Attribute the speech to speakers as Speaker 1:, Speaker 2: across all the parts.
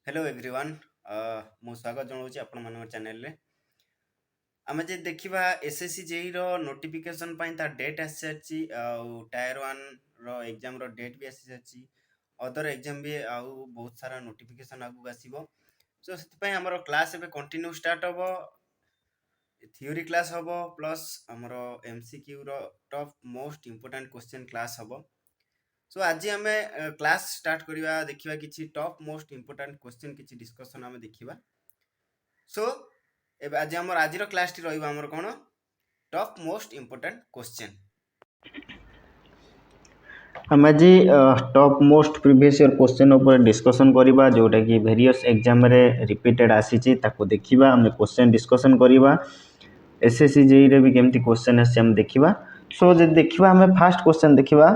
Speaker 1: Hello everyone मु स्वागत जनाऊँ आपण मान चैनल रे आमे जे देखिबा एसएससी जेई रो नोटिफिकेशन पई ता डेट आसी साची टायर 1 रो एग्जाम रो डेट भी आसी साची अदर एग्जाम भी आउ बहुत सारा नोटिफिकेशन आगु आसीबो सो सेति पई हमरो क्लास एबे कंटिन्यू स्टार्ट होबो थ्योरी क्लास होबो प्लस हमरो एमसीक्यू रो top most important question class होबो सो आज आम क्लास स्टार्ट करवा देखिबा किछि टॉप मोस्ट इंपोर्टेंट क्वेश्चन किछि डिस्कशन आम देखिबा सो एबे आज हमर आजिरो क्लास टी रहइबा हमर कोन टॉप मोस्ट इंपोर्टेंट क्वेश्चन
Speaker 2: हम आज top most previous year question ऊपर डिस्कशन करबा जोटा कि वेरियस एग्जाम रे रिपीटेड आसीची ताको देखिबा हम क्वेश्चन डिस्कशन करबा एसएससी जेई रे भी केमती क्वेश्चन आसी हम देखिबा सो जे देखिबा हम फर्स्ट क्वेश्चन देखिबा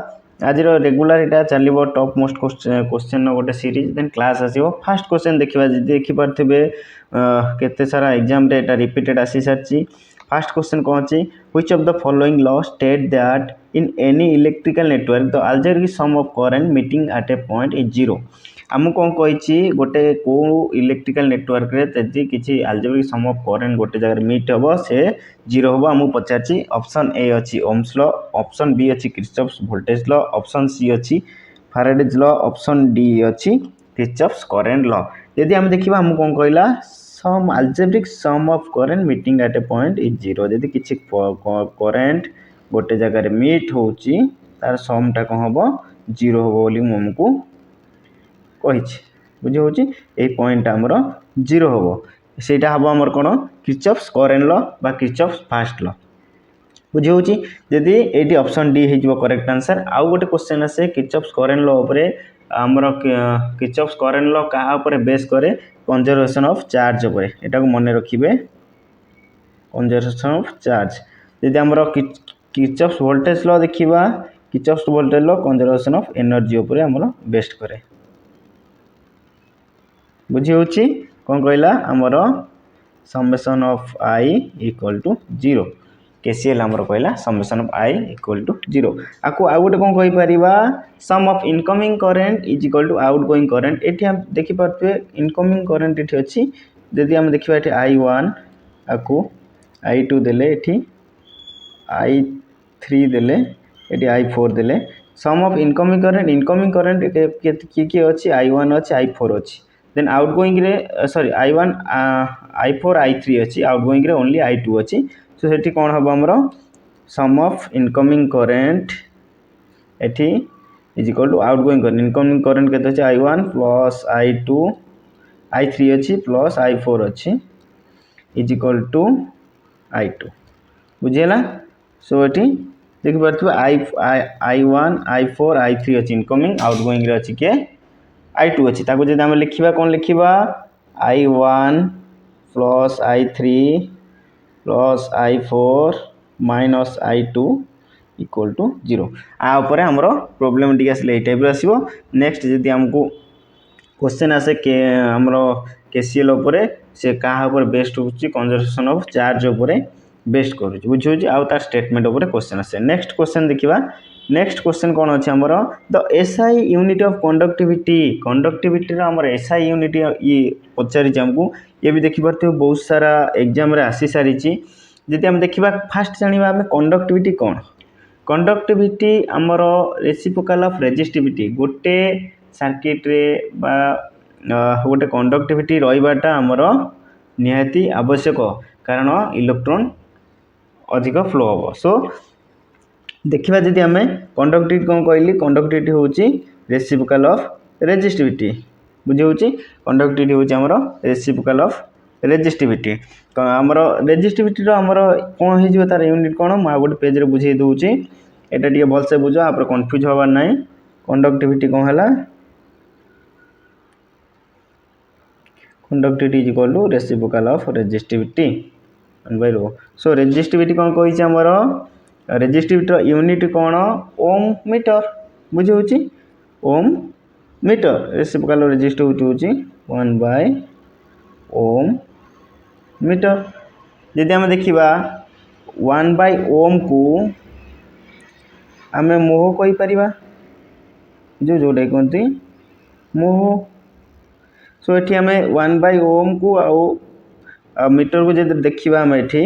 Speaker 2: आज रेगुलर इटा चलिबो टॉप मोस्ट क्वेश्चन नो गोटे सीरीज देन क्लास आसीबो फर्स्ट क्वेश्चन देखिबा देखि पारथिबे केते सारा एग्जाम रे एटा रिपीटेड आसी सारची फर्स्ट क्वेश्चन कौन ची which of the following law state that in any electrical network the algebraic sum of current meeting at a point is zero आमु कौन कही गोटे को इलेक्ट्रिकल नेटवर्क रे जदि किछि algebraic sum of current गोटे जगह मीट हबो से जीरो हबो आमु पचारची ऑप्शन ए अछि ओम्स लॉ ऑप्शन बी अछि Kirchhoff's voltage law option C अछि फैराडेज लॉ ऑप्शन डी अछि किर्चॉफ्स करंट लॉ यदि हम देखिबा हम कौन कहला सम algebraic sum of current meeting at a point is zero यदि किछि करंट गोटे जगह मीट होउची तार सम टा कौन हबो जीरो हबो बोली हमकु कहिछि बुझी होउची ए पॉइंट हमरो जीरो हबो सेटा हबो हमर कोन किर्चॉफ्स करंट लॉ बा किर्चॉफ्स फर्स्ट लॉ बुझी होउची यदि एटी ऑप्शन डी हे जिवो करेक्ट आंसर आउ गोटे क्वेश्चन आसे किर्चॉफ्स करंट लॉ ऊपर हमरो किर्चॉफ्स करंट लॉ का ऊपर बेस करे कंजर्वेशन ऑफ चार्ज ऊपर एटा को मन रखिबे कंजर्वेशन ऑफ चार्ज यदि हमरो किर्चॉफ्स वोल्टेज लॉ देखिबा Kirchhoff's voltage law conservation of energy ऊपर हमरो बेस्ड करे बुझी होउची कोन कहला हमरो summation of I equal to 0 KCL हमरो कहला summation of I equal to 0 आको आ गोटे कोन कहि परिबा sum of incoming current is equal to outgoing current एठी हम देखि परते इनकमिंग करंट एठी अछि यदि हम देखिबा एठी I1 आको I2 देले एठी I3 देले एठी I4 देले सम ऑफ इनकमिंग करंट की अछि I1 अछि I4 अछि then outgoing रे सॉरी I1 I4 I3 अछि outgoing रे only I2 अछि so सेठी कोन हबो हमरो sum of incoming current एठी is equal to outgoing current incoming current केते अछि I1 plus I2 I3 अछि plus I4 अछि is equal to I2 बुझियला so एठी देखि परथु I1 I4 I3 अछि incoming outgoing रे अछि के I2 अछि ताको जे हम लिखिबा कोन लिखिबा I1 plus I3 plus I4 minus I2 equal to 0 आ ऊपर हमरो प्रॉब्लम डी आसले ए टाइप आसीबो नेक्स्ट जदी हमको क्वेश्चन आसे के हमरो केसीएल ऊपर से कहा ऊपर बेस्ड होची कंजर्वेशन ऑफ चार्ज ऊपर बेस्ड करू बुझियो जे आ तार स्टेटमेंट ऊपर क्वेश्चन आसे नेक्स्ट क्वेश्चन देखिबा नेक्स्ट क्वेश्चन कौन अछि हमरो the SI unit of conductivity रा हमर एसआई यूनिट ये पचारि हमकु ये भी देखि परते बहुत सारा एग्जाम रे आसी सारी छी जदि हम देखिबा फास्ट जानिबा हम कंडक्टिविटी कोन कंडक्टिविटी हमरो रेसिप्रोकल ऑफ रेजिस्टिविटी गोटे सर्किट रे बा गोटे कंडक्टिविटी रहिबाटा हमरो निहाती आवश्यक कारण इलेक्ट्रॉन अधिक फ्लो हो सो देखिबा जदि हमें कंडक्टिविटी कोन कहली कंडक्टिविटी होची रेसिप्रोकल ऑफ रेजिस्टिविटी बुझी होची कंडक्टिविटी होची हमरो रेसिप्रोकल ऑफ रेजिस्टिविटी हमरो रेजिस्टिविटी रो हमरो कोन हे जिवो तार यूनिट कोन मा गोटे पेज रे बुझे दोउची एटा टिके भल से बुझो आपरे कंफ्यूज होबा नै कंडक्टिविटी कोन हला conductivity is equal to reciprocal of resistivity by rho so resistivity कोन कहि छै हमरो रेजिस्टिविटी यूनिट कोन ओम मीटर बुझी होची ओम मीटर रेसिप्रोकल रेजिस्टिविटी होची 1 बाय ओम मीटर यदि हम देखिबा 1 बाय ओम को हमें मोह कहि परिबा जो जोडे कोंती मोह सो ये आम 1/ओम को आउ मीटर को जब देखा आम ये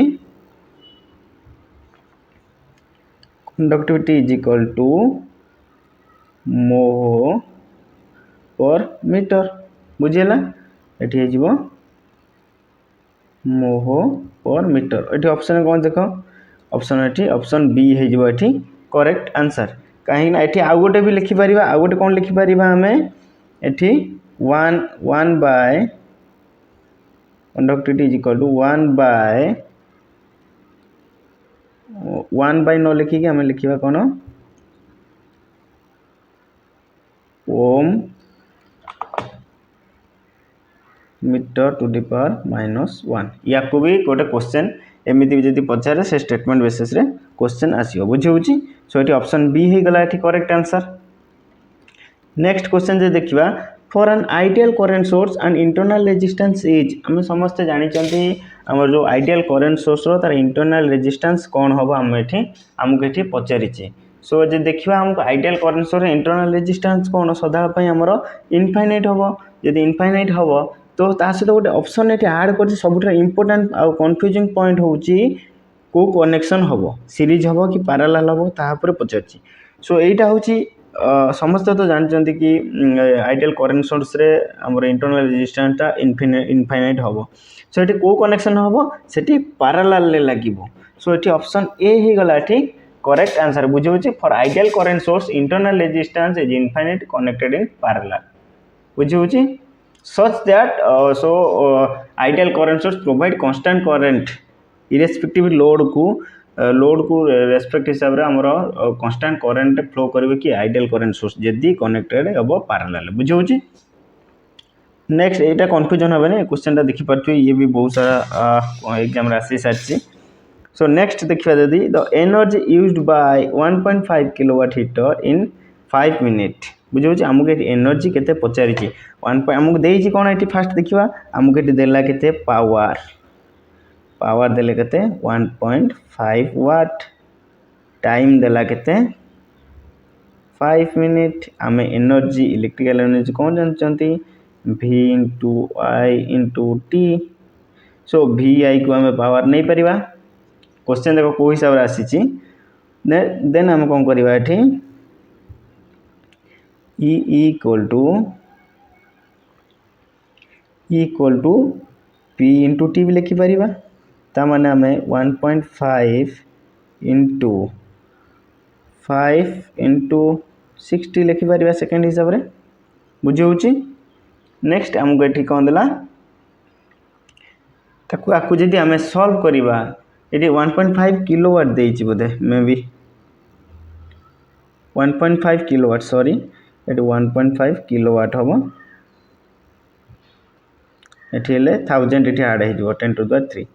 Speaker 2: कंडक्टिविटी इज इक्वल टू मोह पर मीटर बुझीगला ये मोह पर मीटर ये ऑप्शन कौन देख ऑप्शन ये ऑप्शन बी हो करेक्ट आंसर कहीं ये आउ गोटे भी लिखिपर आउ गोटे कौन लिखिपर आम ये 1 by conductivity is equal to 1 by न लिखिकी आम लिखा कौन ohm metre to the power -1 या को भी गोटे क्वेश्चन एमती जब पचारे से स्टेटमेंट बेसिस रे क्वेश्चन आसो बुझे सो ये ऑप्शन बी हो गला ये करेक्ट आंसर नेक्स्ट क्वेश्चन जो देखा for an ideal current source and internal resistance is आम समस्ते जानते आम जो आइडियल करेंट सोर्स तार इंटरनल रेजिस्टेंस कौन हम आम ये आमको ये पचारिचे सो जो देखा आमको ideal current source internal resistance कौन सदाबल आमर इनफाइनाइट हम जब इनफाइनाइट हम तो सहित गोटे ऑप्शन ये आड कर सब इंपोर्टाट आउ कन्फ्यूजिंग पॉइंट हूँ को कनेक्शन हम सीरीज हम कि पैरेलल हम तापर पचार सो यहाँ हूँ समस्त तो जानते कि आइडियल करेंट सोर्स रे हमर इंटरनल रेजिस्टेंसटा इनफाइनाइट हम सो ये को कनेक्शन हम से पैरेलल लगे सो ये ऑप्शन ए हो गला ये करेक्ट आंसर बुझे for ideal current source internal resistance is infinite connected in parallel बुझे such that ideal current source provide constant current irrespective load को रेस्पेक्ट हिसाब से आमर constant current फ्लो करेंगे कि आइडियल करेंट सोर्स जदि कनेक्टेड हम पैरेलल बुझे नेक्स्ट यहाँ कन्फ्यूजन हे क्वेश्चन देखिपे ये भी बहुत सारा एग्जाम आसी सारी सो नेक्स्ट देखा जदि the energy used by 1.5 kilowatt heater in 5 minute बुझे आमको ये एनर्जी के पचारि आमको देती कौन ये फास्ट देखा आमको ये देला के पावर पावर देले के 1.5 वाट टाइम देला के 5 मिनिट आम एनर्जी इलेक्ट्रिकल एनर्जी कौन जानते V into I into T so VI को आम पावर नहीं पारिबा क्वेश्चन देख कौ हिसाब से आसी देन आम कौन करवा ये E equal to P into T भी लिखिपर ताने आम 1.5 इंटू 5 इंटू 60 लिखिपर सेकेंड हिसाब से बुझे नेक्स्ट आमको ये कौन देला आपको जदि आम सॉल्व करवा ये 1.5 किलोवाट देती बोधे मे बी 1.5 किलोवाट सॉरी ये 1.5 किलोवाट हम ये 1000 ये आड हो 10⁻³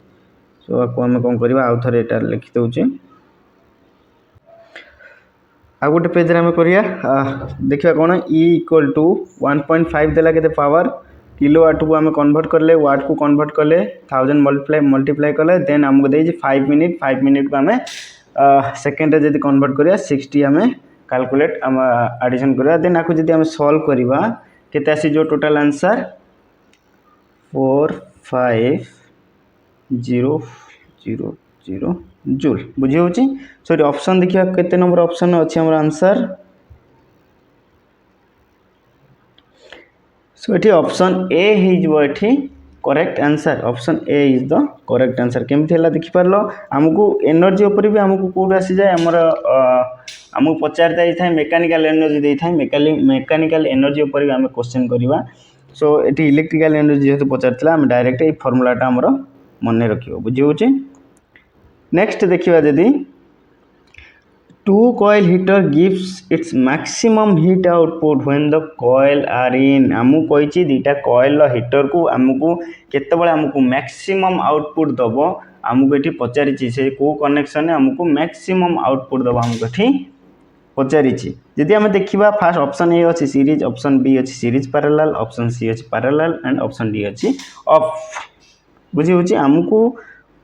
Speaker 2: सो आपको आम कौन करवा आउ थे यहाँ लिखिदे आ गोटे पेज आम करवा देखा कौन E इक्वल टू 1.5 देला के पावर किलोवाट को आम कन्वर्ट कले वाट को कन्वर्ट कले 1000 मल्टीप्लाई कले देन आमको दे 5 मिनिट को आम सेकेंड जब कन्वर्ट करिया 60 आम कैलकुलेट आम एडिशन करवा देन आपको जब आम सॉल्व करवा केते आसी जो टोटल आंसर 450000 जूल बुझे सो ये ऑप्शन देखिए केते नंबर ऑप्शन अच्छी आम आंसर सो ये ऑप्शन ए हो correct answer option A is the correct answer केमती है देखिपार आमको एनर्जी उपर भी आमको कौट आसी जाए आमर आमको पचार था मेकानिकल एनर्जी दे था मेकानिकल एनर्जी उपर भी आम क्वेश्चन करवा सो ये इलेक्ट्रिकल एनर्जी जेहतु पचार आम डायरेक्ट ये फर्मूलाटा आमर मन रखियो बुझे नेक्स्ट देखा जदि 2 coil heater gives its maximum heat output when the coil are in आमको कही दुटा coil हीटर को आमको केतबले आमको मैक्सिमम आउटपुट दब आमको ये पचारि से को कनेक्शन आमको मैक्सिमम आउटपुट दब आमको ये पचारि जदि आम देखा फास्ट ऑप्शन ए अच्छी सीरीज ऑप्शन बी अच्छी सीरीज पैरेलल ऑप्शन सी अच्छी पैरेलल एंड ऑप्शन डी अच्छी ऑफ बुझे आमको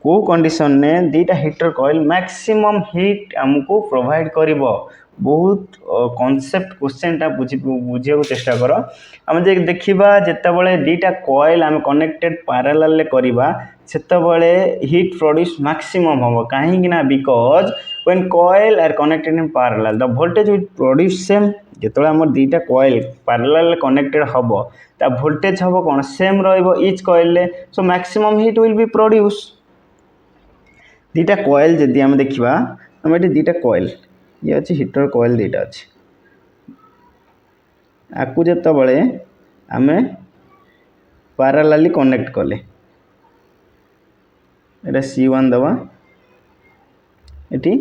Speaker 2: को कंडीशन ने दीटा हीटर कॉइल मैक्सिमम हीट आमको प्रोवाइड करिवो बहुत कॉन्सेप्ट क्वेश्चनटा बुझे चेष्टा कर आम देखा जितेबाला दुईटा कॉइल आम कनेक्टेड पैरेलल करवा सेतबले हीट प्रोड्यूस मैक्सिमम हम कहीं because when coil are connected in parallel the voltage will produce same जो आम दुईटा कॉइल पैरेलल कनेक्टेड हम ता वोल्टेज हम कौन सेम रच coil so maximum heat will be produce दुईटा कॉइल जदि आम देखा आम ये दुईटा कॉइल ये अच्छे हीटर कॉइल दुईटा अच्छे आपको जितेबाला आम पैरेलली कनेक्ट कले ये C1 दवा ये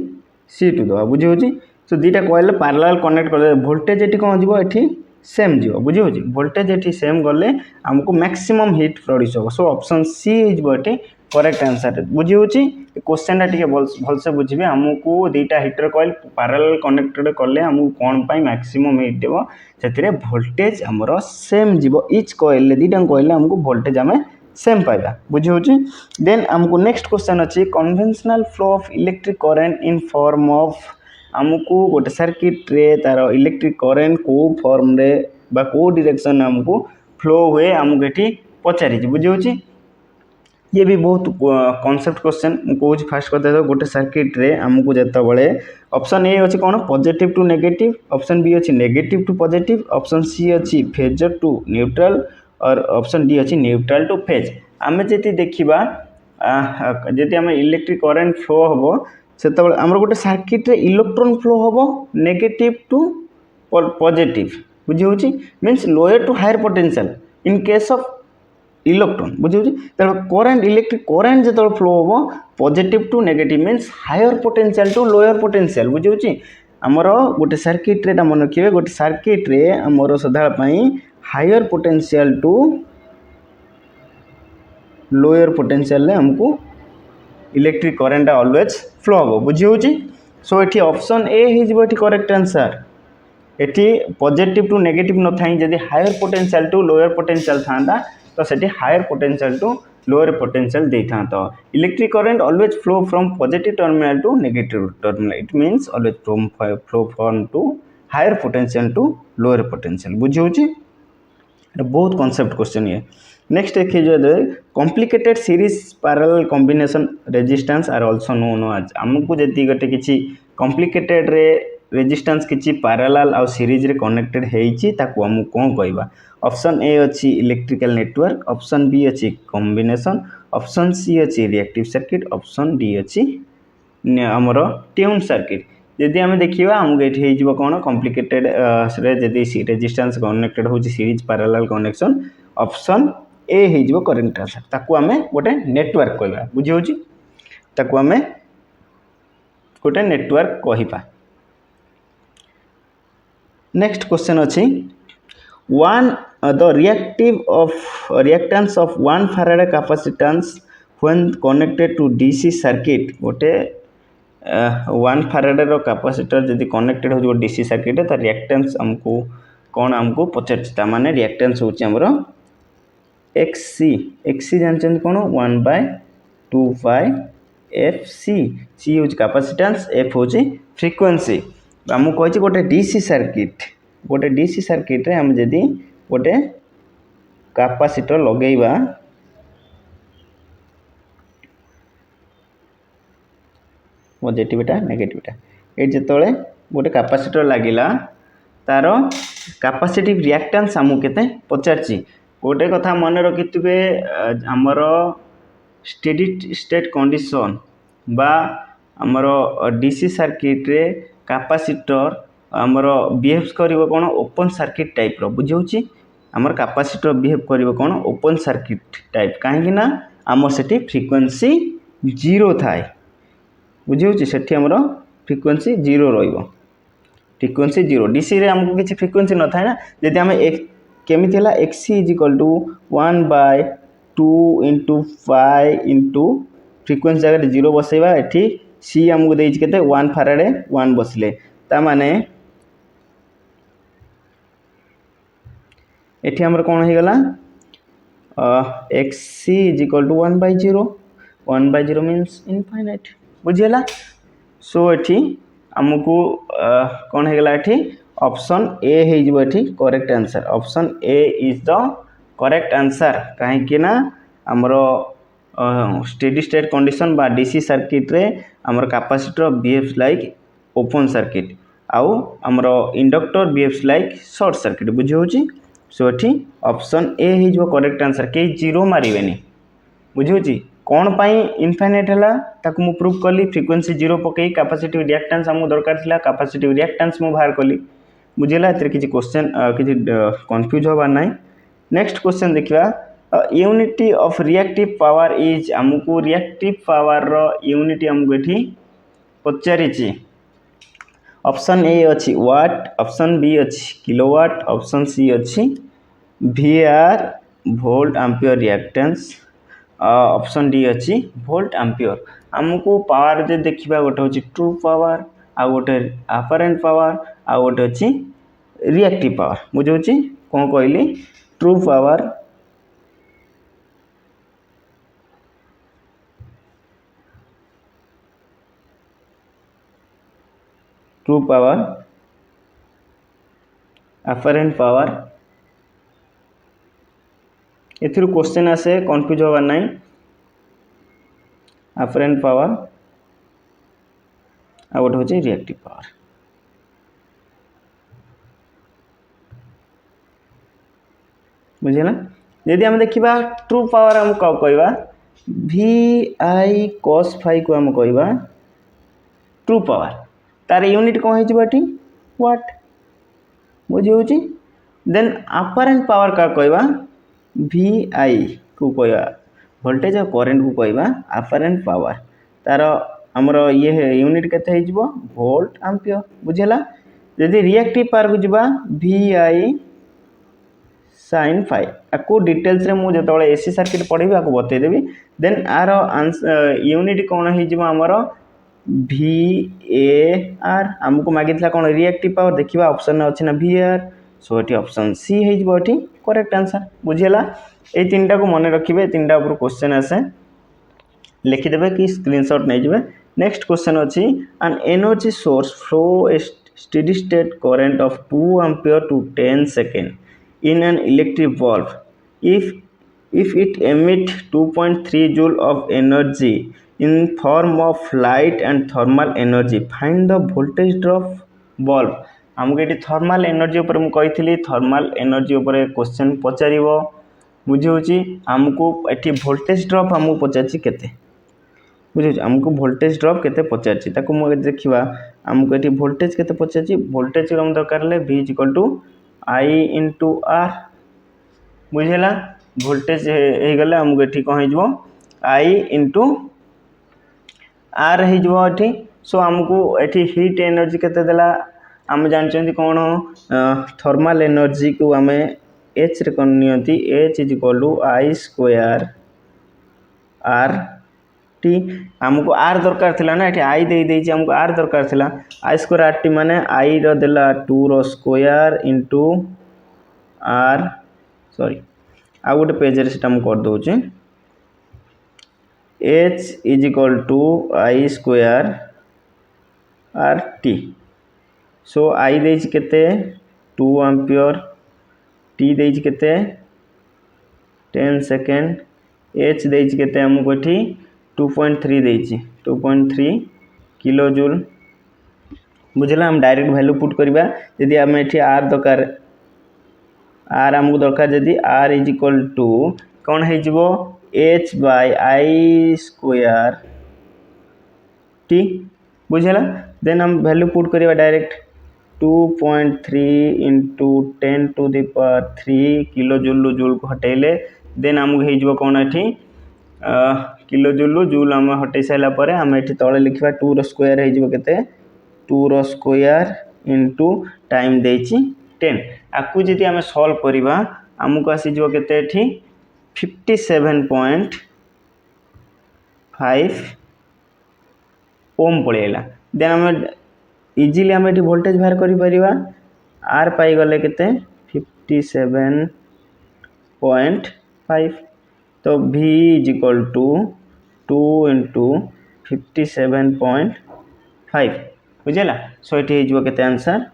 Speaker 2: C2 दवा बुझे सो दुईटा कॉइल पैरेलल कनेक्ट कले वोल्टेज ये कौन जी सेम जी बुझे वोल्टेज ये सेम गले आमको मैक्सिमम हीट प्रोड्यूस हो सो ऑप्शन सी ये करेक्ट आंसर बुझे क्वेश्चन टी भलसे बुझे आमको दुईटा हीटर कॉइल पैरेलल कनेक्टेड कले आमको कौन पाई मैक्सिमम हीट देव से वोल्टेज आमर सेम जीव इच कॉइल दुईटा कॉइल आमको वोल्टेज आम सेम पाइबा बुझे देन आमको नेक्स्ट क्वेश्चन अच्छी conventional flow of electric current in form of आमको गोटे सर्किट रे तार इलेक्ट्रिक करेंट को फॉर्म रे बा को डायरेक्शन आमको फ्लो हुए आमको ये पचारि बुझे ये भी बहुत कॉन्सेप्ट क्वेश्चन कौन फास्ट करते गोटे सर्किट रे आमको जितेबाला ऑप्शन ए अच्छी कौन positive to negative option B अच्छी negative to positive option C अच्छी फेजर टू न्यूट्रल और ऑप्शन डी अच्छी न्यूट्रल टू फेज आम जी देखा जी आम इलेक्ट्रिक करेंट फ्लो हम से आम गोटे सर्किट रे इलेक्ट्रॉन फ्लो हम नेगेटिव टू पॉजिटिव बुझे means lower to higher potential in case of electron बुझे करेंट इलेक्ट्रिक करेंट जो फ्लो हम positive to negative means higher potential to lower potential बुझे आमर गोटे सर्किट रे मन रखिए गोटे सर्किट रे आमर सदापाई higher potential to lower potential हमको इलेक्ट्रिक करेंट ऑलवेज फ्लो हम बुझे सो ये ऑप्शन ए हो करेक्ट आंसर ये पॉजिटिव टू नेगेटिव न था जब higher potential to lower potential था तो से higher potential to lower potential दे था तो electric current always flow from positive terminal to negative terminal it means always flow from to higher potential to lower potential बुझे बहुत concept question ये next देखिए जो complicated series parallel combination resistance are also known as आमको जदि गोटे किसी complicated रे रेजिस्टेंस किसी पैरेलल आउ सीरीज रे कनेक्टेड हेइची ताकू हम कौन कहबा ऑप्शन ए अच्छी इलेक्ट्रिकल नेटवर्क ऑप्शन बी अच्छी कॉम्बिनेशन ऑप्शन सी अच्छी रिएक्टिव सर्किट ऑप्शन डी अच्छी आमर ट्यून सर्किट जदि आम देखा आमको ये कौन कॉम्प्लिकेटेड जदि रेजिस्टेंस कनेक्टेड हो series parallel connection option A हो करेक्ट आंसर ताकू आम गोटे नेटवर्क कहवा बुझे ताकू आम गोटे नेटवर्क कहवा नेक्स्ट क्वेश्चन अच्छी one the reactance of 1 Faraday capacitance when connected to DC circuit गोटे 1 फैराडे रो कैपेसिटर जदि कनेक्टेड हो डीसी सर्किट तार रिएक्टेंस हमको कौन आमको पचार माने रिएक्टेंस होची हमरो एक्सी जानछन कौन 1/2 पाई एफ सी सी हूँ कैपेसिटेंस एफ हूँ फ्रिक्वेंसी आमको कही गोटे डीसी सर्किट रे हम जदि गोटे कैपेसिटर लगेइबा पॉजिटिविटा नेगेटिविटा ये जिते गोटे कैपेसिटर लगिला तार कैपेसिटिव रिएक्टेंस आमको केते पचारची गोटे कथा मन रखिथे आमर स्टेडी स्टेट कंडीशन बा आमर डीसी सर्किट रे कैपेसिटर आमर बिहेव करिवो कोन ओपन सर्किट टाइप रो बुझौची आमर कैपेसिटर बिहेव करिवो कोन ओपन सर्किट टाइप कहीं ना आमर सेठी फ्रिक्वेंसी 0 थाए बुझौची सेठी आमर फ्रिक्वेंसी 0 रहिबो फ्रिक्वेंसी 0 डीसी रे हमको किसी फ्रिक्वेंसी न थाए ना जदि हम केमी थिला XC is equal to 1/2 into 5 into frequency जगह 0 बसैबा एठी सी हमको देइछ केते 1 फैराडे 1 बसले ता माने एठी हमर कोन हे गला XC is equal to 1/0 1/0 means infinite बुझियला सो एठी आमको कौन होगा ये ऑप्शन ए हो correct answer option A is the correct answer कहीं ना आमर स्टेडी स्टेट कंडीशन बा डीसी सर्किट रे आमर capacitor behaves like open circuit आउ आमर inductor behaves like short circuit बुझी होची सो एठी ऑप्शन ए हो करेक्ट आंसर के जीरो मारिबेनी बुझी होची कौन पाई इनफाइनाइट है ताकू मु प्रूव कली फ्रिक्वेंसी जीरो पकई कैपेसिटिव रिएक्टेंस हमको दरकार थिला कैपेसिटिव रिएक्टेंस मु बाहर कली बुझेला एतिर किछि क्वेश्चन किछि कंफ्यूज होबार नाही नेक्स्ट क्वेश्चन देखिबा unity of reactive power is हमको रिएक्टिव पावर रो यूनिटी हमको एठी पचारिछि ऑप्शन ए अछि वाट ऑप्शन बी अछि किलोवाट ऑप्शन सी अछि VAR volt ampere reactance option D अच्छी वोल्ट एम्पियर आमको पावर जे देखा गोटे हूँ ट्रू पावर आ गोटे अपरेंट पावर आ गोटे अच्छी रिएक्टिव पावर बुझे कौन कहली ट्रू पावर अपरेंट पावर एथिर क्वेश्चन आसे कंफ्यूज होबार नहीं अपरेंट पावर आ गोटे हूँ रिएक्टिव पावर बुझेगा यदि आम देखा ट्रू पावर आम कहवा VI cos phi को आम कहवा ट्रू पावर तार यूनिट कौन होती वाट बुझी हो देन अपरेंट पावर का कहवा VI को कहवा वोल्टेज और करेंट को कहवा अपरेंट पावर तार आमर ये यूनिट केते हो वोल्ट एम्पियर बुझेला यदि रिएक्टिव पावर को जीवा VI sin phi आपको डिटेल्स रे मु जतबे एसी सर्किट पढ़ेबी आपको बतैदेवी देन आर यूनिट कौन हो आमर VAR आमको मागितला कौन रिएक्टिव पावर देखिबा ऑप्शन अच्छे ना VAR सो ये ऑप्शन सी हो करेक्ट आंसर बुझेला ये तीन टा को मन रखिए तीन टा ऊपर क्वेश्चन आसे लिखिदेवे कि स्क्रीनशॉट नहीं जाए नेक्स्ट क्वेश्चन अच्छी an energy source flow steady state current of 2 ampere to 10 second in an electric bulb if it emit 2.3 joule of energy in form of light and thermal energy find the voltage drop bulb हमको ये thermal energy ऊपर मु कही thermal energy ऊपर question पचार बुझे आमको ये voltage drop आमको पचार केते बुझे आमको वोल्टेज ड्रॉप केते पचार ताको देखा आमको ये वोल्टेज केते पचार वोल्टेज दरकार V = I इंटू R बुझेला वोल्टेज हो गले आमको ये कौन हो I इंटू R हो सो आमको ये हीट एनर्जी केते देला आम जानते कौन थर्माल एनर्जी को आम H रे कौन नियंती H = I² RT आमको R दरकार थिला ना ये I दे देछि आमको R दरकार थिला I² RT माने I रो देला 2 रो स्क्वायर इंटू R सॉरी आ गोटे पेज रे सेटा हम कर दोचे H = I² RT so I देछि केते 2 एम्पियर T देछि केते 10 सेकेंड H देछि केते हमको एठी 2.3 देछि 2.3 किलो जूल बुझला हम डायरेक्ट वैल्यू पुट करबा यदि हम एठी R दरकार R आमको दरकार यदि R = कौन हो H/I² T बुझला देन हम वैल्यू पुट करबा डायरेक्ट 2.3 इंटू 10⁻³ किलो जूल को हटेले देन आमको हो कौन ये किलो जूल आम हटे सारा पर आम ये तले लिखा 2 रो स्क्वायर हो 2 रो स्क्वायर इंटू टाइम देछि 10 आपको जब आम सल्व करवा आमको आसीज के 57.5 ओम पड़ेगा देन आम इजिली आम ये वोल्टेज बाहर कर आर पाईगले के 57.5 तो V = 2 × 57.5 बुझेगा। सो ये के आंसर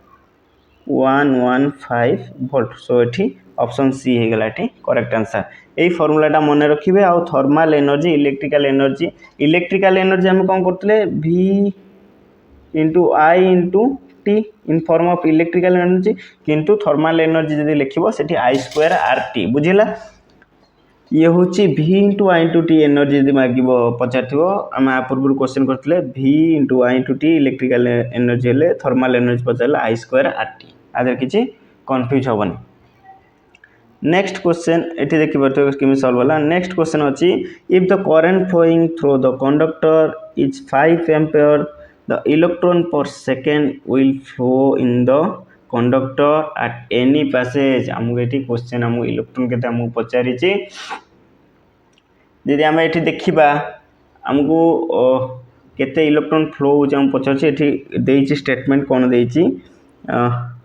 Speaker 2: 115 वोल्ट। सो ये ऑप्शन सी हो गला करेक्ट आंसर। यही फॉर्मूलाटा मन रखिए। आउ थर्माल एनर्जी इलेक्ट्रिकल एनर्जी आम कौन करते V into I into T in form of electrical energy, किंतु थर्माल एनर्जी जब लिखिबो सेठी आई स्क्वायर आर टी बुझिला। ये हूँ V into I into T energy जब माग पचार आम आ पूर्व क्वेश्चन करते V into I into T electrical energy हेल्ले थर्माल एनर्जी पचार आई स्क्वायर आर टी आदि किसी कन्फ्यूज हेनी। नेक्स्ट क्वेश्चन ये देखिए कि सल्व होला। नेक्स्ट क्वेश्चन अच्छी if the current flowing through the conductor is 5 ampere the electron per second will flow in the conductor at any passage। आमको ये क्वेश्चन आम इलेक्ट्रॉन के आमको पचारि यदि आम ये देखा आमको केते इलेक्ट्रॉन फ्लो हो पचार स्टेटमेंट कौन दे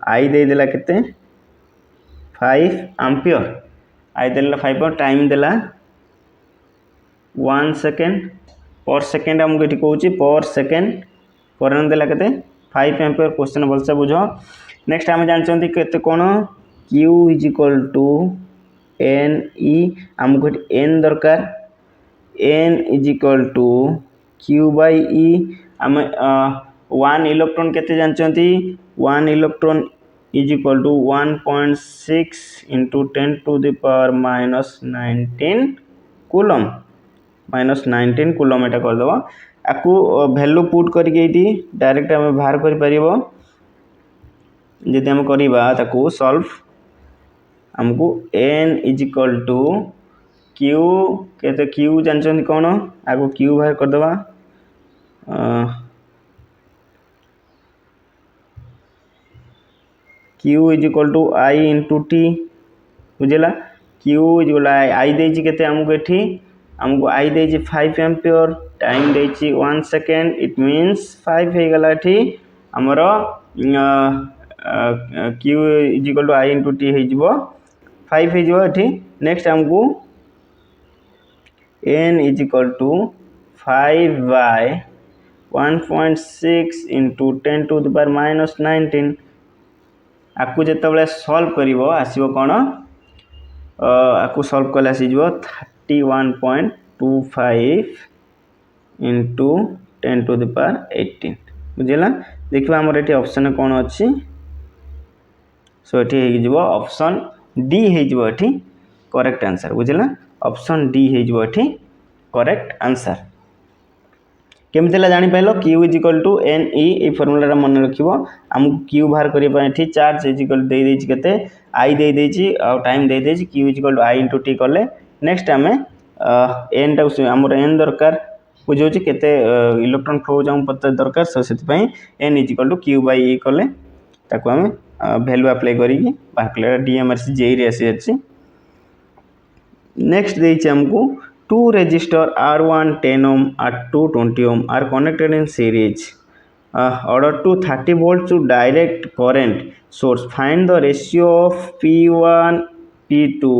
Speaker 2: आई देदेला केते 5 एम्पियर आई देला 5 टाइम देला 1 सेकेंड पर सेकेंड आमको ये कहूँ पर सेकेंड करंट देला केते 5 एम्पियर। क्वेश्चन भलसे बुझ। नेक्स्ट आम जानते केते कौन Q is equal to N E आमको एन दरकार N is equal to Q by E आम 1 इलेक्ट्रॉन केते जानते 1 electron is equal to 1.6 into 10 to the power -19 coulomb -19 coulomb एटा करदेव। आपको वैल्यू पुट करके डायरेक्ट आम बाहर कर जदि आम करवा सॉल्व आमको n is equal to Q के Q जानते कौन आगो Q बाहर करदेवा Q is equal to I into T बुझेगा। Q इज इक्वल आई देती केते आमको आई दे 5 एम्पियर टाइम दे 1 सेकेंड इट मीन्स 5 हो गला आमर Q is equal to I into T हो 5 हो। नेक्स्ट आमको n is equal to 5 by 1.6 into 10 to the power -19 आपको जिते सॉल्व कर आसो कौन आपको सॉल्व कले आसीज 31.25 इंटू 10 टू द पावर 18 बुझेगा। देखिए आमर ये ऑप्शन कौन अच्छी सो ये ऑप्शन डी हो करेक्ट आंसर बुझेगा। ऑप्शन डी हो करेक्ट आंसर। केमती जापार Q is equal to N E formula मन रख आमको Q बाहर करने चार्ज इज इक्वल के आई दे टाइम दे Q is equal to I into T कले। नेक्स्ट आम एन टा आमर एन दरकार बुझे केते इलेक्ट्रॉन फ्लो जाऊँ पता दरकार सो से N is equal to Q by E कले ताको आम वैल्यू अप्लाई करी बाहर कले DMRC जेई आसी। नेक्स्ट देइछि हमको two resistor R1 10 ohm R2 20 ohm are connected in series order to 30 volts to direct current source find the ratio of P1 P2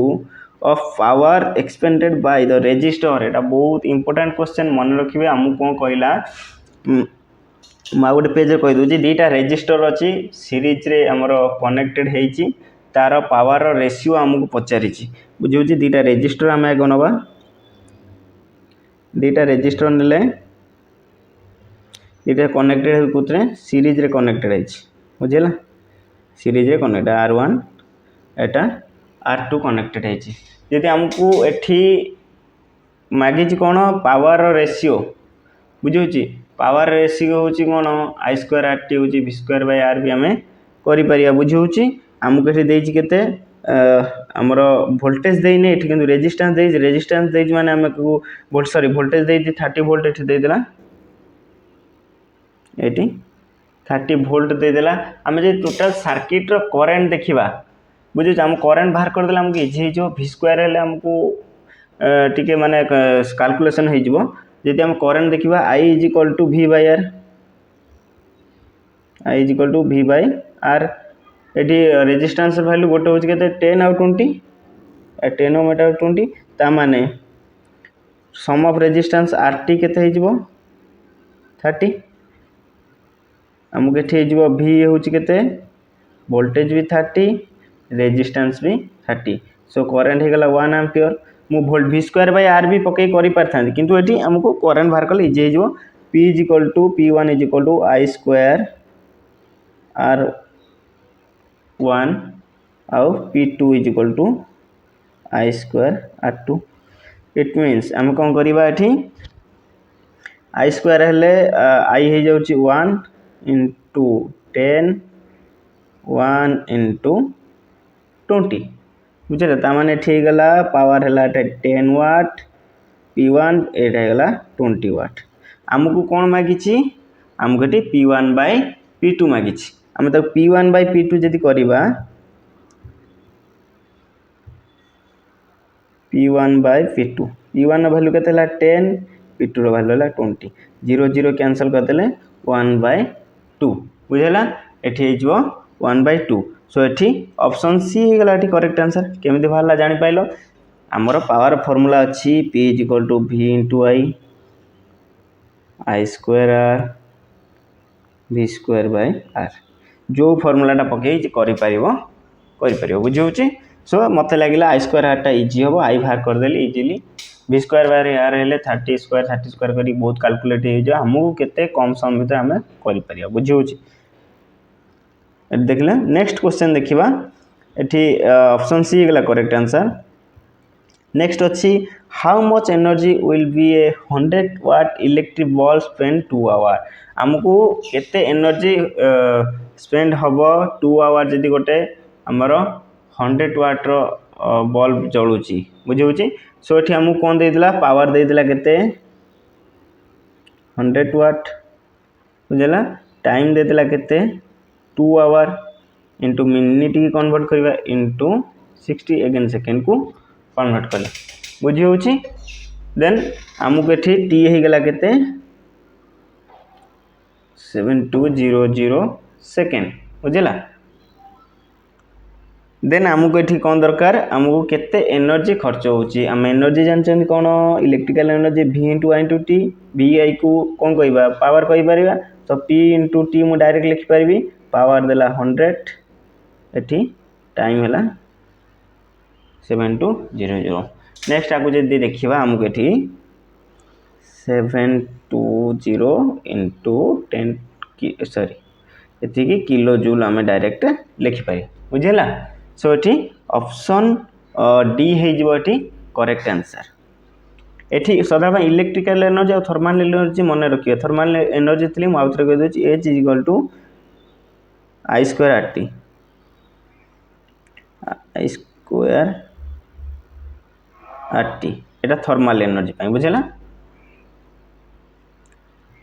Speaker 2: of power expended by the resistor। एटा बहुत important question मन रखिए आमको कौन कहला गोटे page कही दूसरी दुईटा रेजिस्टर अच्छी सीरीज रे आमर कनेक्टेड होती तार पावर रेशियो आमको पचारि बुझे दुईटा रेजिस्टर आम आगे नवा दुईटा रेजिस्टर ने दुईटा कनेक्टेड कौन सीरीज रे कनेक्टेड है बुझेगा सीरीज रे कनेक्ट R1 एटा R2 कनेक्टेड है। जदि आमको एठी मागिच कौन पावर रेशियो बुझे पावर रेशियो हूँ कौन आई स्क्वायर आर टी हूँ V स्क्वायर बाय आर भी आम कर बुझे आमको ये देती केते आमर वोल्टेज देने ये कि रेजिस्टेंस दे माने आम को सॉरी वोल्टेज दे 30 वोल्ट ये देदेला ये 30 वोल्ट देदेला आम जो टोटाल सर्किट रो करेंट देखा बुझे आम करेंट बाहर करदे आमको इजी हो V स्क्वायर हेल्ले आमको टी माने कैलकुलेशन हो जदि आम करेंट देखा I is equal to V by R I is equal to V by R ये रेजिस्टेंस वैल्यू गोटे हूँ के 10 आउ 20 10 ओम एटा 20 ता माने सम ऑफ रेजिस्टेंस आर टी केते हो 30 आमको ये भि हूँ के वोल्टेज भी 30 रेजिस्टेंस भी 30 सो करेन्ट होगला 1 एम्पियर मु volt v square by r भी पकई कर पारि किंतु ये आमको करेन्ट बाहर कले इजी हो p is equal to p1 is equal to i square r1 आउ p2 is equal to i square r2 it means आम कौन करवा ये i स्क्वायर हेले i हो जाउची 1 इंटू 10 1 इंटू 20 बुझे ताने ये गला पावर है 10 वाट p1 एटा गला 20 वाट आमको कौन मागिची आमको ये p1 बाय p2 मागिची आम तक p1 बाय p2 जदि करवा p1 bye p2 p1 value के 10 p2 रो वैल्यू है 20 0 0 कैंसल करदे 1 बाय 2 बुझेगा ये 1 बाय 2 सो ये ऑप्शन सी गला करेक्ट आंसर केमी बाहर जानी पाइल आमर पावर फॉर्मूला अच्छी p is equal to v into i square r v square by r जो फॉर्मूलाटा पकई कर बुझे सो मत लगे आई स्क्वायर आरटा इजी हम आई बाहर करदेली easily v square by R हेल्ले 30 स्क्वायर कर बहुत कैलकुलेट होमको केते कम समय भर आम कर बुझे देखले नेक्स्ट क्वेश्चन देखा ये ऑप्शन सी गला करेक्ट आंसर नेक्स्ट अच्छी how much energy will be a 100 watt electric bulb spend 2 hour आमको केते एनर्जी स्पेंड हम 2 आवर जदि गोटे आमर 100 वाट्र बल्ब जलुची बुझे सो ये आमको कौन देला पावर देला केते 100 वाट बुझेगा टाइम देला केते 2 आवर इंटू मिनिट की कन्वर्ट करवा इंटू 60 अगेन सेकेंड को कन्वर्ट कले बुझी होची देन आमको ये टी होगला केते 7200 सेकेंड बुझेगा देन आमको ये कौन दरकार आमको केते एनर्जी खर्च होची आम एनर्जी जानते कौन electrical energy v into I into T vi को कौन कहवा पावर कहीपर तो p इंटू टी मुझे डायरेक्ट लिखिपारि पावर देला 100 एटी टाइम है 7200 नेक्स्ट आपको जब देखा आमको ये 720 इंटू 10 सॉरी ये किलो जूल आम डायरेक्ट लिखिपार बुझेगा सो ये ऑप्शन डी हो करेक्ट आंसर ये सदा इलेक्ट्रिकल एनर्जी और थर्माल एनर्जी मन रखिए थर्माल एनर्जी थी मुझे आउे कहीदे H is equal to I square R T I square R T यहाँ थर्माल एनर्जी बुझेगा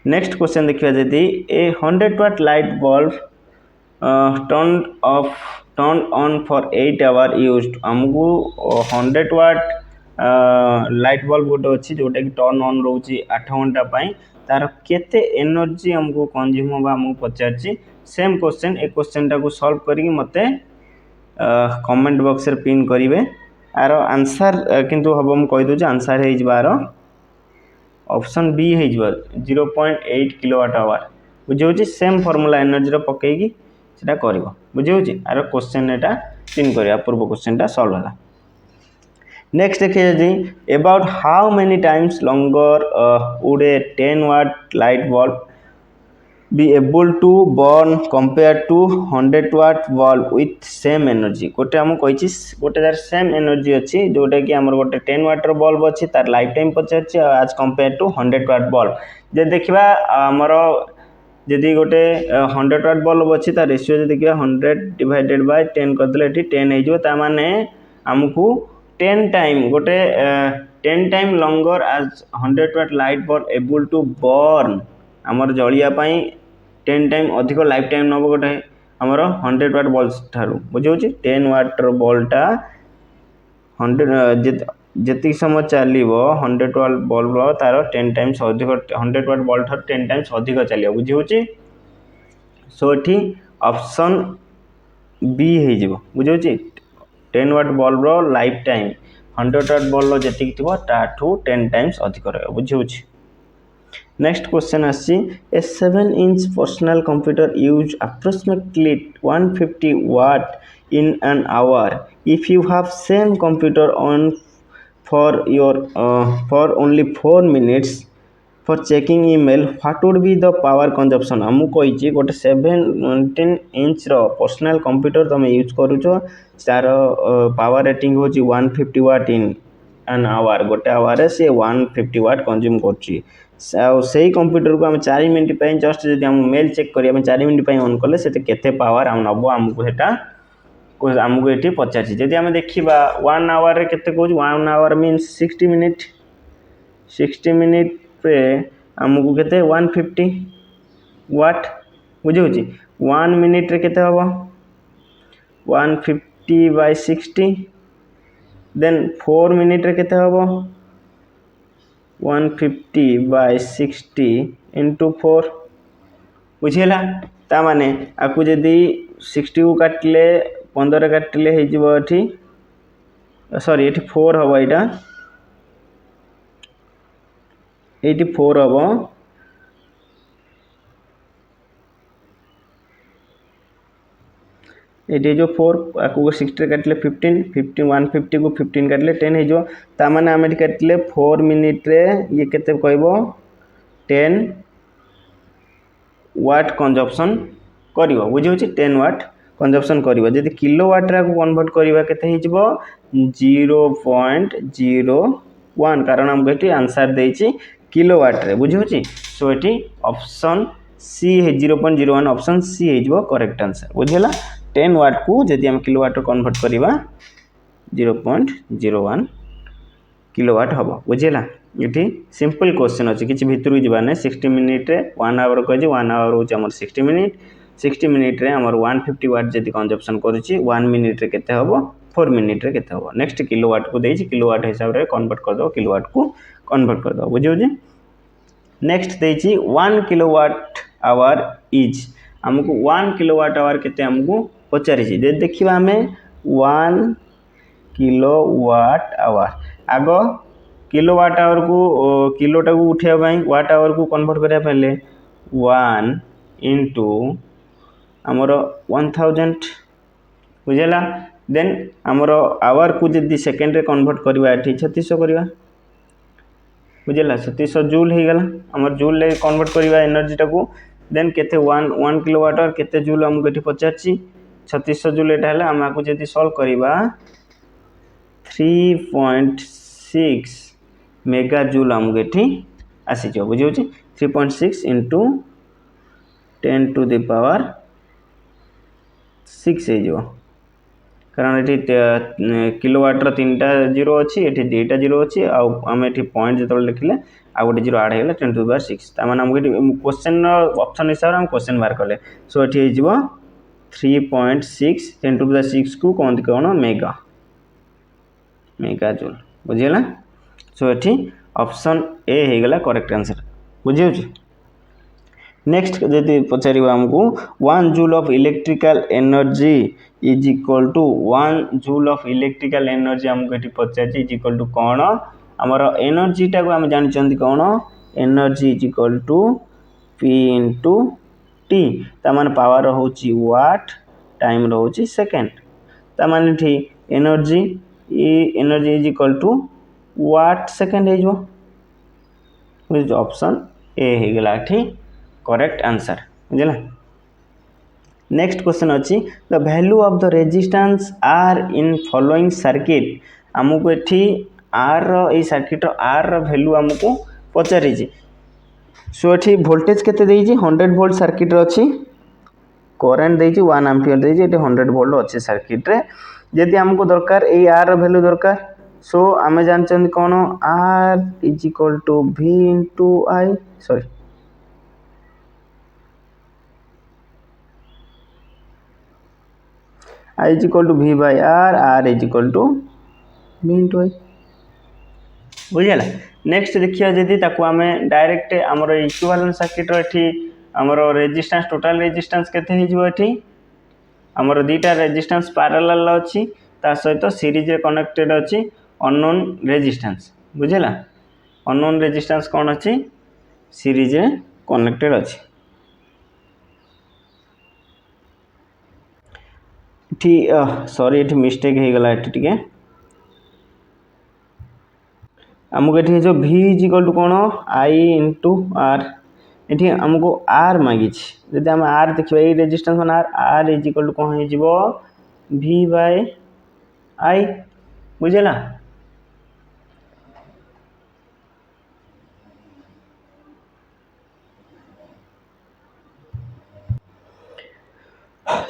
Speaker 2: नेक्स्ट क्वेश्चन देखिए जदि a 100 watt light bulb turn on for 8 hour used आमको 100 वाट लाइट बल्ब गोटे अच्छी जोटा कि टर्न ऑन रोचे 8 घंटा तार केते एनर्जी आमको कंज्यूम होगा आमको पचार सेम क्वेश्चन ए क्वेश्चन टाको सॉल्व करके मते कमेंट बॉक्स रे पिन करेंगे आर आंसर किंतु हम मुझे कहीदे आंसर हो ऑप्शन बी हो 0.8 किलोवाट आवर बुझे सेम फॉर्मूला एनर्जी पकईकी से कर बुझे आर क्वेश्चन एटा पिन करा पूर्व क्वेश्चन टा सॉल्व है नेक्स्ट देखिए जी about how many times longer would a 10 watt light bulb be able to burn compare to 100 watt bulb with same energy गोटे आम कही गोटे तार सेम एनर्जी अच्छी जोटा कि आम गोटे 10 वाटर बल्ब अच्छी तार लाइफ टाइम पचार आज कंपेयर टू 100 वाट बल्ब जब देखा आमर जदि गोटे 100 वाट बल्ब अच्छी तार रेशियो जो देखिए 100 डिवाइडेड बाय 10 करदे 10 हो माने आमको 10 टाइम गोटे 10 टाइम लॉन्गर आज 100 watt light bulb able to burn आमर जलिया 10 टाइम अधिक लाइफ टाइम नब गोटे आमर 100 वाट बल्ब ठारू बुझे 10 वाटर बल्बटा 100 जी समय चलो 100 वाट बल्ब तार 10 टाइम्स अधिक 100 वाट बल्ब ठार 10 टाइम्स अधिक चलो बुझे सो ये ऑप्शन बी हो बुझे 10 watt bulb life time 100 watt bulb जी थी ताठू 10 टाइम्स अधिक रहा बुझे नेक्स्ट क्वेश्चन आसी a 7-inch personal computer use approximately 150 watt in an hour. If you have same computer on for only 4 minutes for checking email, what would be the power consumption? आमु कही गोटे 17-inch personal computer तुम use करुच तार power rating हो 150 वाट in an hour गोटे our से 150 वाट consume कर से कंप्यूटर को आम 4 मिनट जस्ट जब मेल चेक करें 4 मिनट ऑन कले से केते पावर नब आमको आमको ये पचार जदि आम देखा 1 आवर के 1 आवर मीन्स 60 मिनिट 60 मिनिट पे आमको के 150 वाट बुझे 1 मिनिट रे केते हम 150 by 60 देन 4 मिनिट रे केते हम 150 by 60 into 4 बुझेगा ता माने आपको जदि 60 को काटिले 15 काटिले होठी सॉरी ये 4 हम ये 4 हम ये जो 4 आपको 60 काटिले 15 150 को 15 काटिले 10 हो ताने आम काटिले 4 मिनिट रे ये केते कहबो 10 वाट कंजप्शन करिवो बुझे 10 वाट कंजप्शन करिवो जदि किलोवाट रे कन्वर्ट करबा केते हिजबो 0.01 कारण हमको एटी आंसर देछि किलोवाट रे बुझे सो एटी ऑप्शन सी है 0.01 ऑप्शन सी हिजबो करेक्ट आंसर बुझेला 10 वाट को जदि हम किलोवाट रे कन्वर्ट करबा 0.01 किलोवाट हम बुझेला ये सिंपल क्वेश्चन अच्छे किसी भितर जावार ना 60 मिनिट रे 1 आवर कहे 1 आवर हूँ 60 मिनिट 60 मिनिट रे आमर 150 वाट जब कंजप्शन करुच्ची 1 मिनिट रे केते हबो 4 मिनिट रे केते हबो नेक्स्ट किलोवाट को देछि किलोवाट हिसाब रे कन्वर्ट कर दो किलोवाट को कन्वर्ट कर दो बुझे नेक्स्ट देछि 1 किलोवाट आवर इज हमको 1 किलोवाट आवर केते हमको पचारि देखिबा हमें 1 किलोवाट आवर आगो किलोवाट आवर को किलोटा को उठाइबा वाट आवर को कन्वर्ट करिया पहले 1 इंटू आमर 1000 बुझेला देन आमर आवर को जदि सेकेंड रे कन्वर्ट करबा एठी 3600 करबा बुझेला 3600 जूल हो गला आमर जूल ले कन्वर्ट करबा एनर्जी टा को देन केते 1 किलोवाट आवर केते जूल हमको एठी पचारची 3600 जूल एटा हला हम आको जदि सॉल्व करबा 3.6 मेगा जूल हमको ये आसी बुझे 3.6 इंटू 10 to the power 6 हो कारण ये किलोवाट तीनटा जीरो अच्छी ये दुईटा जीरो अच्छी आम ये पॉइंट जो लिखले आ गोटे जीरो आड हो 10 to the power 6 ताने आमको क्वेश्चन ऑप्शन हिसाब से हम क्वेश्चन बाहर कले सो ये 3.6 10 to the 6 को कहते कौन मेगा मेगा जूल बुझेगा सो ये ऑप्शन ए हो गला करेक्ट आंसर बुझे नेक्स्ट जदि पचार आमको 1 joule of electrical energy is equal to 1 joule of electrical energy हमको ये पचार इज इक्वल टू कौन आमर एनर्जीटा को आम जानते कौन energy is equal to P into T तामान पावर हूँ वाट टाइम रोचे सेकेंड तामाने energy energy is equal to watt second हो ऑप्शन ए हो गला करेक्ट आंसर बुझला नेक्स्ट क्वेश्चन अच्छी the value of the resistance R in following circuit आमको ये आर रो सर्किट आर रो वैल्यू आमको पचारि सो ये वोल्टेज केते देइछि 100 वोल्ट सर्किट अच्छी करेंट देइछि 1 एम्पियर देइछि ये 100 वोल्ट अच्छे सर्किट रे यदि हमको दरकार ये आर रो वैल्यू दरकार सो आम जानते कौन R is equal to V into I sorry I is equal to V by R is equal to V into I बुझेगा नेक्स्ट देखिए जदि आम डायरेक्ट आमर इक्विवेलेंट सर्किट ये आमर रेजिस्टेंस टोटल रेजिस्टेंस केते होइछि आमर दुईटा रेजिस्टेंस पैरेलल अच्छी ता सहित सीरीज रे कनेक्टेड अच्छी अननोन रेजिस्टेंस बुझेगा अननोन रेजिस्टेंस कौन अच्छी सीरीज रे कनेक्टेड अच्छी सॉरी ये मिस्टेक हो गला टे आमको ये जो v इज इक्वल टू कौन आई इंटू आर ये आमको आर मागी जब आम आर देखा ये रेजिस्टेंस मान R R is equal to कौन हो v बाय आई बुझेगा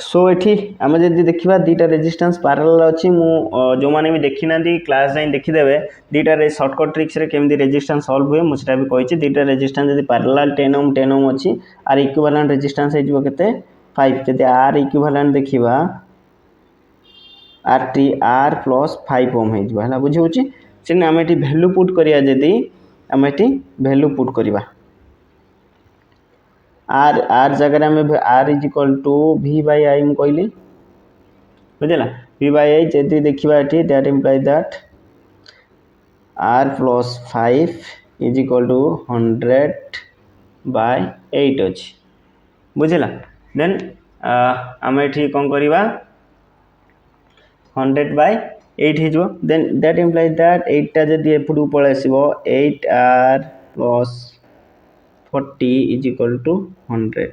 Speaker 2: सो ये आम जब देखा दुटा रेजिस्टेंस पैरेलल अच्छी जो मैंने भी देखी ना क्लास जाए देखीदे दुटा सर्टकट ट्रिक्स केमी रेजिस्टेंस सल्व हुए मुझे भी कही दुटा रेजिस्टेंस जब पैरेलल 10 ओम अच्छी आर इक्विवेलेंट रेजिस्टेंस हो 5 जब आर इक्विवेलेंट देखा आर टी आर प्लस 5 ओम है बुझे से आम ये भैल्यू पुट करिया जदि आम ये भैल्यू पुट करवा आर आर जगह आम R is equal to v by I मुझे कहली बुझेगा v बाय आई जब देखा ये that implies that R plus 5 is equal to 100 by 8 अच्छी बुझेगा देन आम ये कौन करवा 100 बाय 8 हो देन दैट इम्प्लाइज दैट 8टा जब एपटू पलि आसो 8r plus 40 is equal to 100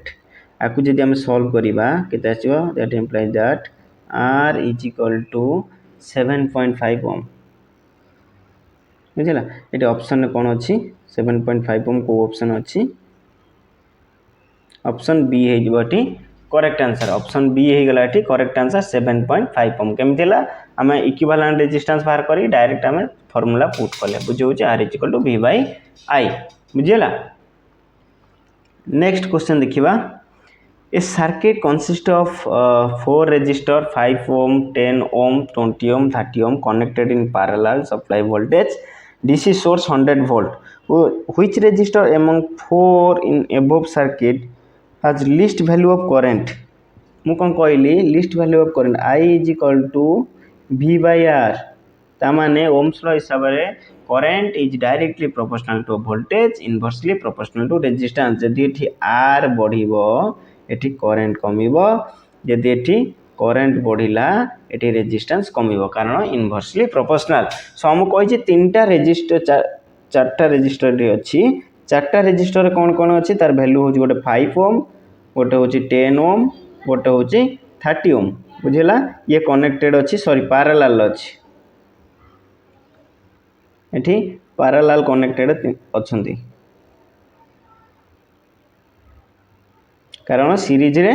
Speaker 2: आपको जब आम सल्व करवा केते आसो that implies that r is equal to 7.5 ohm बुझेगा ये ऑप्शन कौन अच्छी 7.5 ओम को ऑप्शन अच्छी ऑप्शन बी हो करेक्ट आंसर ऑप्शन बी हो गला करेक्ट आंसर 7.5 ओम केमती आम इक्विवेलेंट रेजिस्टेंस बाहर करी डायरेक्ट आम फॉर्मूला पुट कले बुझे R is equal to v by I बुझेगा नेक्स्ट क्वेश्चन देखिबा a circuit consist of 4 resistor 5 ohm 10 ohm 20 ohm 30 ohm connected in parallel supply voltage DC source 100 volt which resistor among 4 in above circuit has least value of current मु कौन कहली least value of current I is equal to v by R तामाने ohms लो हिसाब रे current is directly proportional to voltage inversely proportional to resistance जदि एठी are बढ़िबो एठी करंट कमिबो जदि एठी करंट बढ़िला एठी रेजिस्टेंस कमिबो कारण इनवर्सली प्रोपोर्शनल सो हम कहि तीनटा रेजिस्टर चारटा रेजिस्टर रे अछि चारटा रेजिस्टर कौन कौन अच्छी तार वैल्यू हूँ गोटे 5 ओम गोटे हूँ 10 ओम गोटे हूँ 30 ओम बुझेगा ये कनेक्टेड अच्छी सॉरी पैरेलल अच्छी एठी पैरेलल कनेक्टेड अच्छी कारण सीरीज रे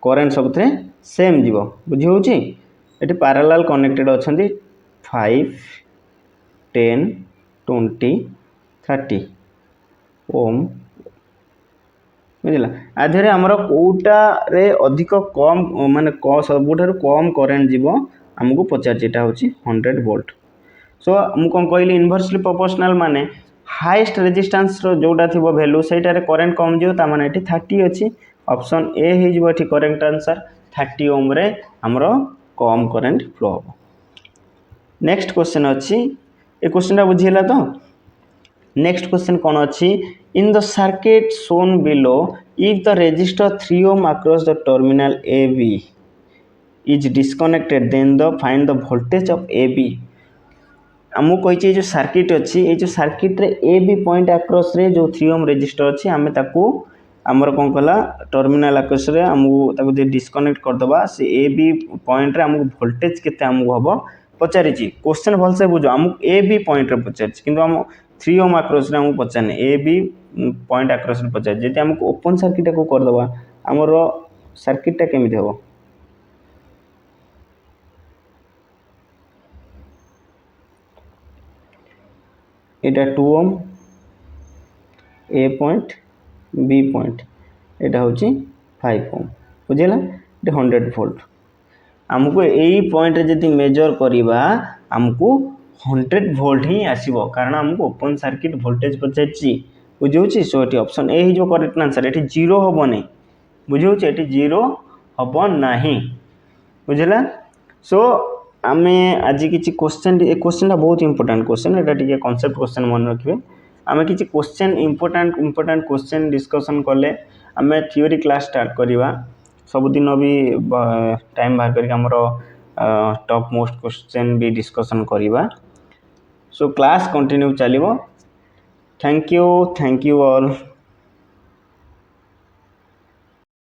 Speaker 2: करंट सब सेम जीव बुझी होची एठी पैरेलल कनेक्टेड अच्छी 5 10 20 30 ओम बुझला आधे आमर कौटा रे अधिक कम माने सबुठार कम करेन्ट जीव आमको पचार हूँ 100 वोल्ट सो मु कौन कहली इनवर्सली प्रोपोर्शनल माने हाईएस्ट रेजिस्टेंस जोटा थी वैल्यू सेटारे करेन्ट कम जीव ता माने एठी 30 अच्छी ऑप्शन ए हो करेक्ट आंसर 30 ओम रे आमर कम करेन्ट फ्लो हम नेक्स्ट क्वेश्चन अच्छी ए क्वेश्चन बुझीला तो नेक्स्ट क्वेश्चन कौन अच्छी in the circuit shown below if the resistor 3 ohm across the terminal AB is disconnected then find the voltage of AB आमको कही जो सर्किट अच्छी ये जो सर्किट रे AB पॉइंट आक्रॉस रे जो 3 ओम रेजिस्टर अच्छी आम ताकू आमर कौन कला टर्मिनाल आक्रॉस रे आमको डिस्कनेक्ट करदे से AB पॉइंट रे आमको वोल्टेज केते आमको हम पचारि क्वेश्चन भलसे बुझ आमको AB पॉइंट रे पचारि किंतु आम 3 ओम आक्रॉस रे आमको पचारने AB पॉइंट आक्रॉस रे पचार जदि आमको ओपन सर्किट को करदे आमर सर्किटा केमिति हम एटा 2 ओम ए पॉइंट बी पॉइंट एटा होची 5 ओम बुझेला ये 100 वोल्ट आमको यही पॉइंट रे जदि मेजर करिबा आमको 100 वोल्ट ही आसीबो कारण आमको ओपन सर्किट वोल्टेज पचारची बुझे सो ये ऑप्शन ए हो करेक्ट आंसर ये जीरो हम नहीं बुझे ये जीरो हम ना बुझेगा सो आम आज किसी क्वेश्चन क्वेश्चन बहुत इंपोर्टेंट क्वेश्चन एटा टिके कांसेप्ट क्वेश्चन मन रखिए आमे किछि क्वेश्चन इंपोर्टेंट क्वेश्चन डिस्कशन कले आमे थ्योरी क्लास स्टार्ट करिवा सबुदिन भी टाइम बाहर करके हमर टॉप मोस्ट क्वेश्चन भी डिस्कशन करिवा सो क्लास कंटिन्यू चलिबो थैंक यू ऑल।